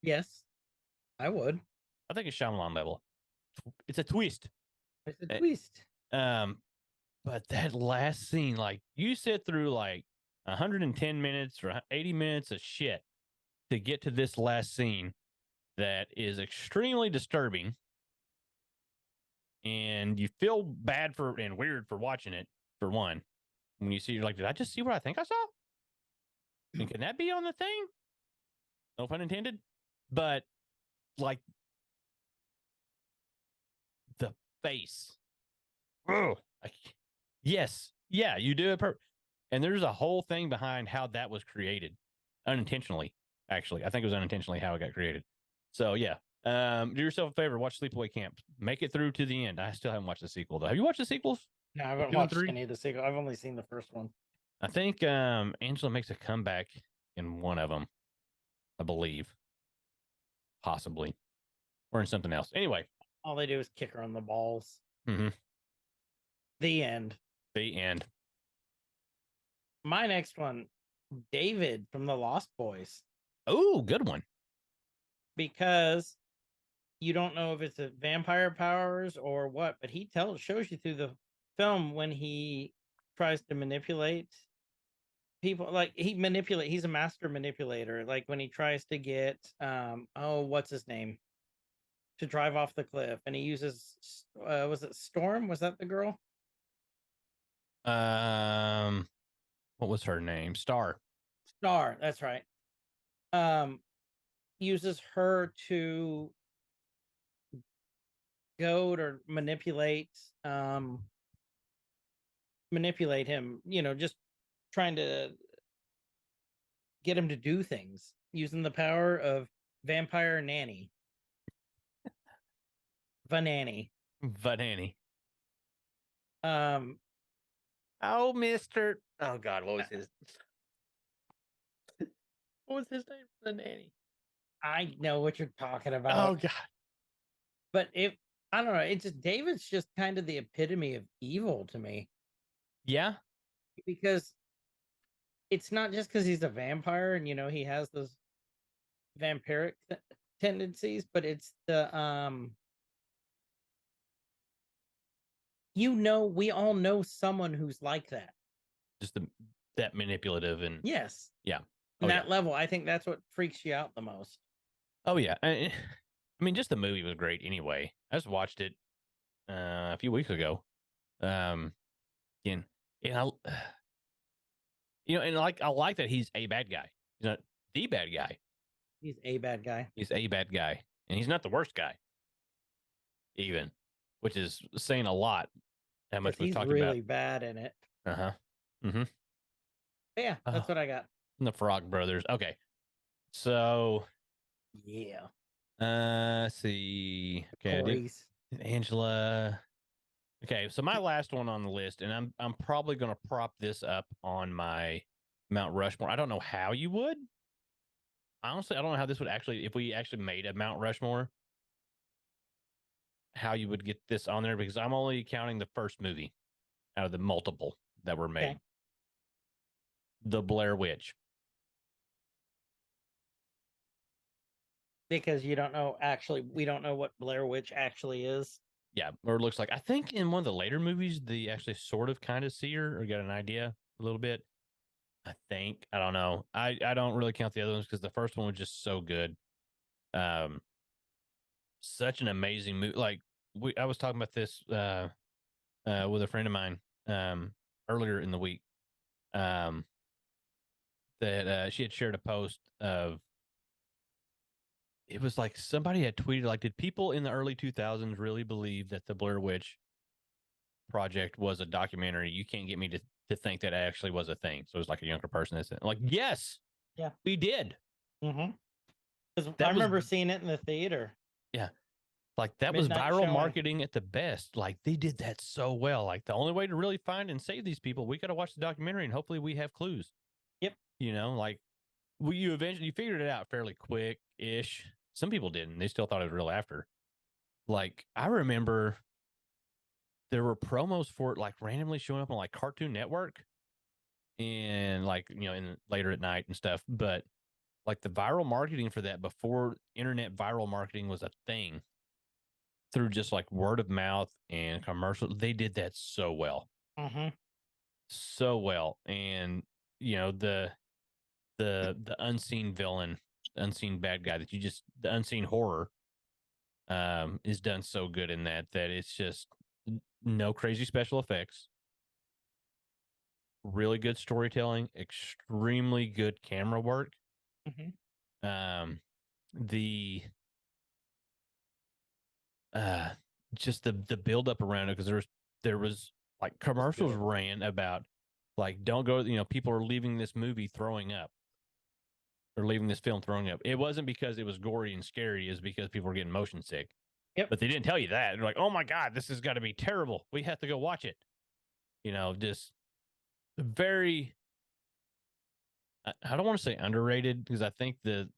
Yes, I would. I think it's Shyamalan level. It's a twist. It's a twist. But that last scene, like you sit through like 110 minutes or 80 minutes of shit to get to this last scene that is extremely disturbing. And you feel bad for and weird for watching it, for one. When you see, you're like, did I just see what I think I saw? And can that be on the thing? No pun intended. But like the face. Oh, yes. Yeah, you do it. And there's a whole thing behind how that was created unintentionally. Actually, I think it was unintentionally how it got created. So, yeah. Do yourself a favor, watch Sleepaway Camp. Make it through to the end. I still haven't watched the sequel, though. Have you watched the sequels? No, I haven't 2 and watched 3? any of the sequel. I've only seen the first one. I think Angela makes a comeback in one of them, I believe. Possibly. Or in something else. Anyway. All they do is kick her on the balls. Mm-hmm. The end. The end. My next one, David from the Lost Boys. Oh, good one. Because you don't know if it's a vampire powers or what, but he shows you through the film when he tries to manipulate people. Like he's a master manipulator. Like when he tries to get what's his name, to drive off the cliff, and he uses was it Storm? Was that the girl? What was her name? Star. That's right. Uses her to goad or manipulate him, just trying to get him to do things using the power of vampire nanny. Vananny. Oh, Mr. Oh God, what was his name? The nanny. I know what you're talking about. Oh God. But I don't know, David's just kind of the epitome of evil to me. Yeah. Because it's not just because he's a vampire and he has those vampiric tendencies, but it's the we all know someone who's like that. Just that manipulative and yes. Yeah. That level, I think that's what freaks you out the most. Oh yeah. I mean, just the movie was great anyway. I just watched it a few weeks ago. And and I like that he's a bad guy. He's not the bad guy. He's a bad guy. He's a bad guy. And he's not the worst guy. Even, which is saying a lot. How much we've talked really bad in it. Uh-huh. Mm-hmm. But yeah, that's what I got. The Frog Brothers. Okay. So yeah. Let's see. Okay, Angela. Okay, so my last one on the list, and I'm probably gonna prop this up on my Mount Rushmore. I don't know how you would. Honestly, I don't know how this would actually, if we actually made a Mount Rushmore, how you would get this on there, because I'm only counting the first movie out of the multiple that were made. Okay. The Blair Witch. Because we don't know what Blair Witch actually is. Yeah, or it looks like, I think in one of the later movies, they actually sort of kind of see her or get an idea a little bit. I think. I don't know. I don't really count the other ones because the first one was just so good. Such an amazing movie. Like I was talking about this with a friend of mine earlier in the week. That she had shared a post of, it was like somebody had tweeted, like, did people in the early 2000s really believe that the Blair Witch Project was a documentary? You can't get me to think that actually was a thing. So it was like a younger person that said, like, yes, yeah, we did. Mm-hmm. I remember seeing it in the theater. Yeah. Like that was viral marketing at the best. Like they did that so well. Like the only way to really find and save these people, we got to watch the documentary and hopefully we have clues. Yep. Like you figured it out fairly quick-ish. Some people didn't. They still thought it was real after. Like I remember there were promos for it, like randomly showing up on like Cartoon Network and like, in later at night and stuff. But like the viral marketing for that before internet viral marketing was a thing, through just like word of mouth and commercial, they did that so well. Mm-hmm. So well. And the unseen villain, the unseen bad guy the unseen horror is done so good in that it's just no crazy special effects, really good storytelling, extremely good camera work. Mm-hmm. the just the build up around it, because there was like commercials ran about like, don't go, people are leaving this movie throwing up, or leaving this film throwing up. It wasn't because it was gory and scary, it's because people were getting motion sick. Yep. But they didn't tell you that. They're like, oh my God, this has got to be terrible. We have to go watch it. Just very, I don't want to say underrated, because I think the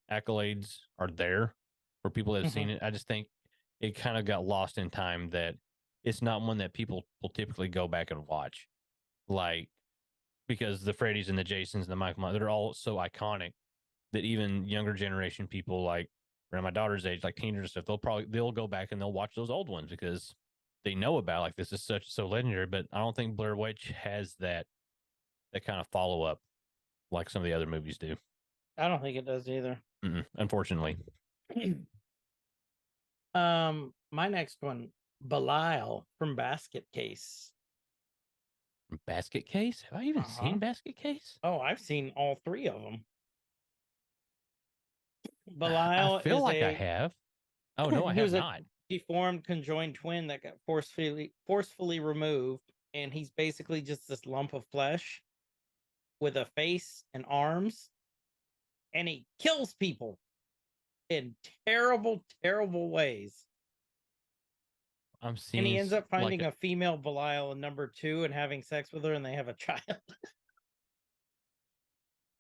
accolades are there for people that have seen it. I just think it kind of got lost in time, that it's not one that people will typically go back and watch. Like, because the Freddys and the Jasons and the Michael Myers, they're all so iconic that even younger generation people, like around my daughter's age, like teenagers and stuff, they'll go back and they'll watch those old ones because they know about, like, this is so legendary. But I don't think Blair Witch has that kind of follow up like some of the other movies do. I don't think it does either. Unfortunately. My next one, Belial from Basket Case. Basket Case? Have I even seen Basket Case? Oh, I've seen all three of them. Belial, I feel like I have. Oh no, I have not. Deformed conjoined twin that got forcefully removed, and he's basically just this lump of flesh with a face and arms, and he kills people in terrible, terrible ways. I'm seeing, and he ends up finding a female Belial in number 2 and having sex with her, and they have a child.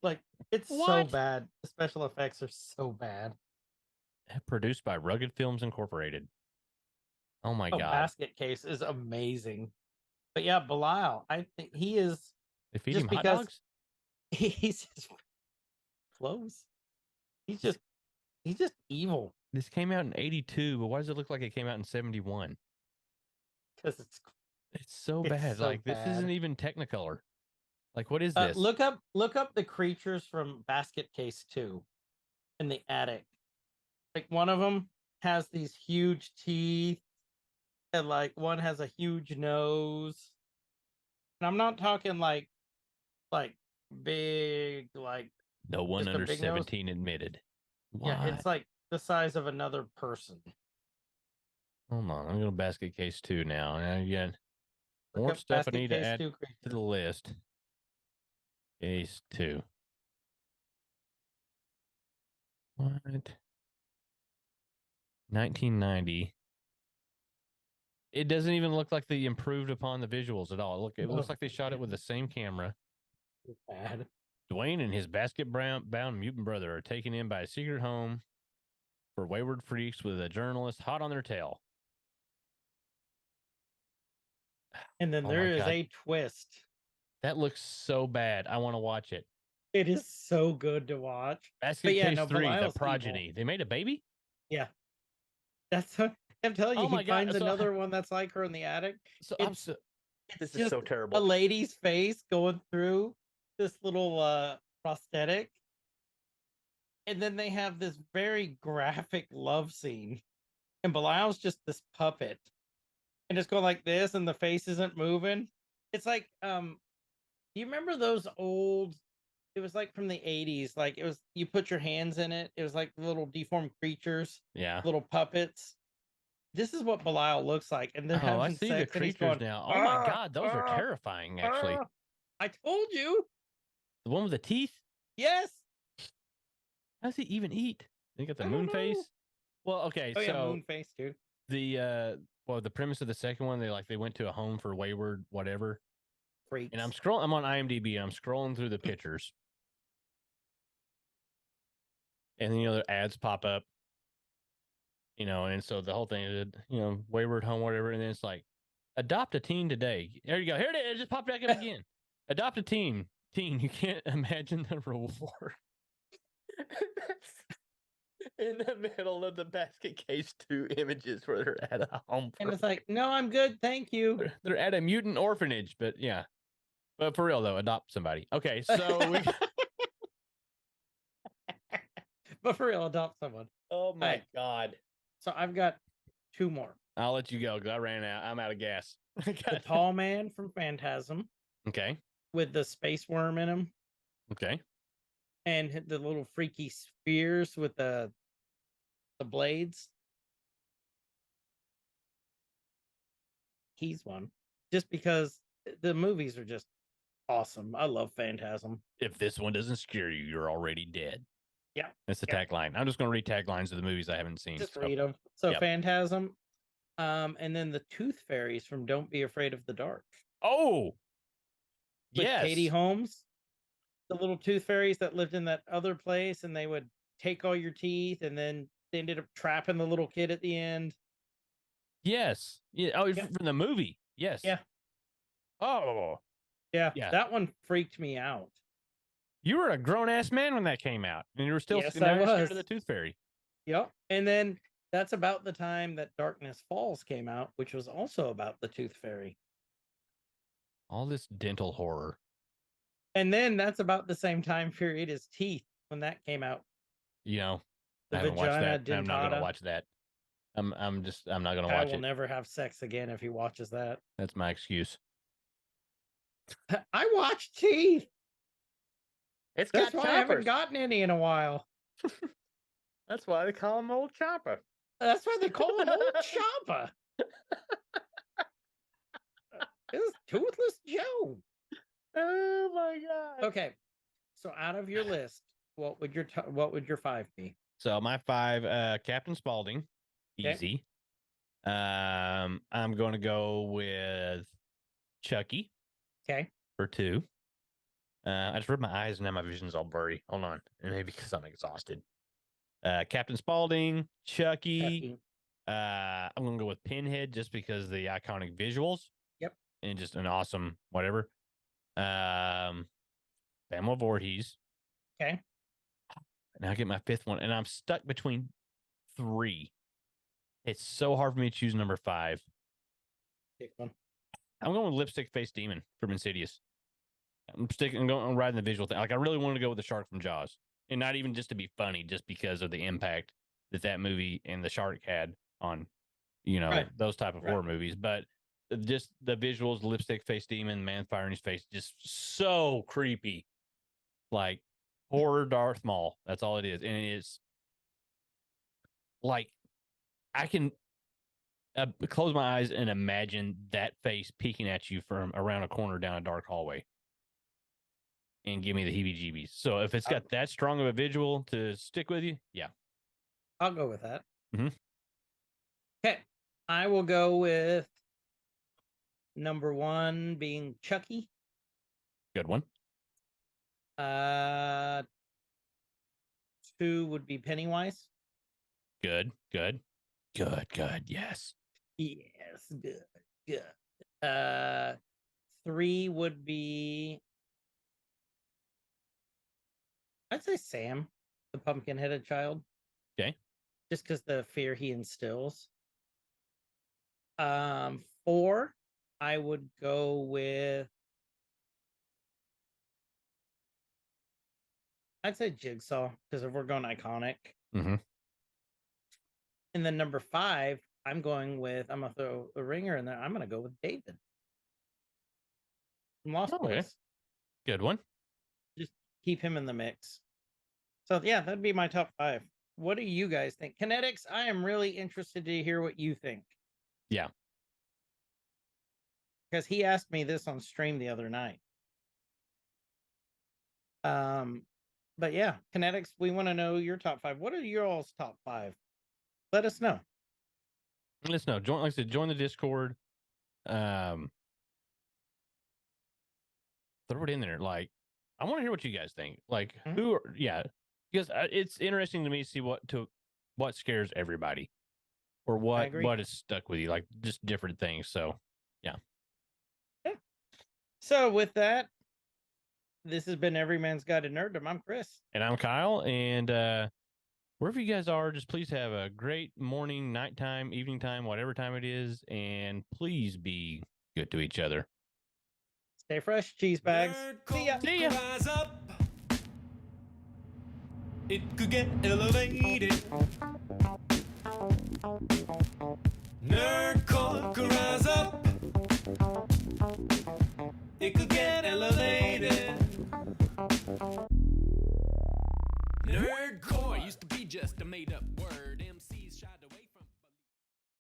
Like, it's so bad. The special effects are so bad. Produced by Rugged Films Incorporated. Oh my God. Basket Case is amazing. But yeah, Belial, I think he is. They feed him hot dogs? He's just close. He's just evil. This came out in 82, but why does it look like it came out in 71? Because it's so bad. So like bad. This isn't even Technicolor. Like, what is this? Look up the creatures from Basket Case 2 in the attic. Like, one of them has these huge teeth, and like one has a huge nose. And I'm not talking like big, like no one under 17 admitted. What? Yeah, it's like the size of another person. Hold on, I'm going to Basket Case 2 now. And again, more stuff I need to add to the list. Case 2. What? 1990. It doesn't even look like they improved upon the visuals at all. It looks like they shot it with the same camera. It's bad. Dwayne and his basket-bound mutant brother are taken in by a secret home for wayward freaks with a journalist hot on their tail. And then there is a twist. That looks so bad. I want to watch it. It is so good to watch. Basket Case 3, The Progeny. Evil. They made a baby? Yeah. That's what I'm telling you. He finds another one that's like her in the attic. This is so terrible. A lady's face going through this little prosthetic. And then they have this very graphic love scene. And Belial's just this puppet. And it's going like this, and the face isn't moving. It's like, you remember those old, it was like from the 80s, like it was, you put your hands in it, it was like little deformed creatures, little puppets. This is what Belial looks like, and they're having I see sex, the creatures now. Oh my God, those are terrifying, actually. I told you. The one with the teeth? Yes. How does he even eat? They got the moon face? Well, okay, so moon face too. The premise of the second one, they went to a home for wayward whatever freaks. And I'm on IMDb and I'm scrolling through the pictures, and then the ads pop up, and so the whole thing is wayward home whatever, and then it's like, adopt a teen today. There you go. Here it is. It just popped back up again. Adopt a teen. You can't imagine the reward. In the middle of the Basket Case 2 images where they're at a home. And it's like, no, I'm good. Thank you. They're at a mutant orphanage, but yeah. But for real, though, adopt somebody. Okay, so we... But for real, adopt someone. Oh, my God. So I've got 2 more. I'll let you go because I ran out. I'm out of gas. The tall man from Phantasm. Okay. With the space worm in him. Okay. and the little freaky spheres with the blades. He's one. Just because the movies are just awesome. I love Phantasm. If this one doesn't scare you, you're already dead. Yeah. That's the Yeah. tagline. I'm just going to read taglines of the movies I haven't seen. Just so- read them. So yep. Phantasm, and then the Tooth Fairies from Don't Be Afraid of the Dark. Oh, With yes. Katie Holmes, the little tooth fairies that lived in that other place, and they would take all your teeth, and then they ended up trapping the little kid at the end. Yes. Yeah. Oh, Yeah. from the movie. Yes. Yeah. Oh, Yeah, Yeah. that one freaked me out. you were a grown ass man when that came out, and you were still Yes, now I you're scared was. of the Tooth Fairy. Yep. And then that's about the time that Darkness Falls came out, which was also about the Tooth Fairy. All this dental horror. And then that's about the same time period as Teeth when that came out. You know, The I haven't watched vagina that. I'm not going to dentata. watch that. I'm not going to I watch will it. never have sex again if he watches that. That's my excuse. I watched Teeth. It's That's why I haven't gotten any in a while. That's why they call him Old Chopper. That's why they call him Old Chopper. It's Toothless Joe. Oh my god. Okay, so out of your list, what would your 5 be? So my 5, Captain Spaulding, Okay. easy. I'm going to go with Chucky Okay. for 2. I just rubbed my eyes and now my vision's all blurry. Hold on, and maybe because I'm exhausted. Captain Spaulding, Chucky. I'm going to go with Pinhead just because of the iconic visuals. Yep. And just an awesome whatever. Bama Voorhees. Okay. Now I get my 5th one, and I'm stuck between 3. It's so hard for me to choose number 5. Pick one. I'm going with Lipstick Face Demon from Insidious. I'm riding the visual thing. Like I really wanted to go with the shark from Jaws, and not even just to be funny, just because of the impact that movie and the shark had on, Right. those type of Right. horror movies. But just the visuals, Lipstick Face Demon, man fire in his face, just so creepy. Like horror Darth Maul. That's all it is, and it's like I can close my eyes and imagine that face peeking at you from around a corner down a dark hallway and give me the heebie-jeebies. So if it's got that strong of a visual to stick with you, yeah. I'll go with that. Mhm. Okay. I will go with number 1 being Chucky. Good one. 2 would be Pennywise. Good. Yes. Yes, good. 3 would be, I'd say Sam, the pumpkin-headed child. Okay. Just because the fear he instills. 4, I would go with, I'd say Jigsaw, because if we're going iconic. Mhm. And then number 5, I'm going with, I'm going to throw a ringer in there. I'm going to go with David from Lost Okay. Boys. Good one. Just keep him in the mix. So yeah, that'd be my top 5. What do you guys think? Kinetics, I am really interested to hear what you think. Yeah. Because he asked me this on stream the other night. But yeah, Kinetics, we want to know your top 5. What are your all's top 5? Let us know. Let us know. Like I said, join the Discord. Throw it in there. Like, I want to hear what you guys think. Like, because it's interesting to me to see what scares everybody, or what is stuck with you. Like, just different things. So, yeah. So with that, this has been Every Man's Guide to Nerddom. I'm Chris. And I'm Kyle. And wherever you guys are, just please have a great morning, nighttime, evening time, whatever time it is. And please be good to each other. Stay fresh, cheese bags. See ya. See ya. Rise up. It could get elevated. Nerd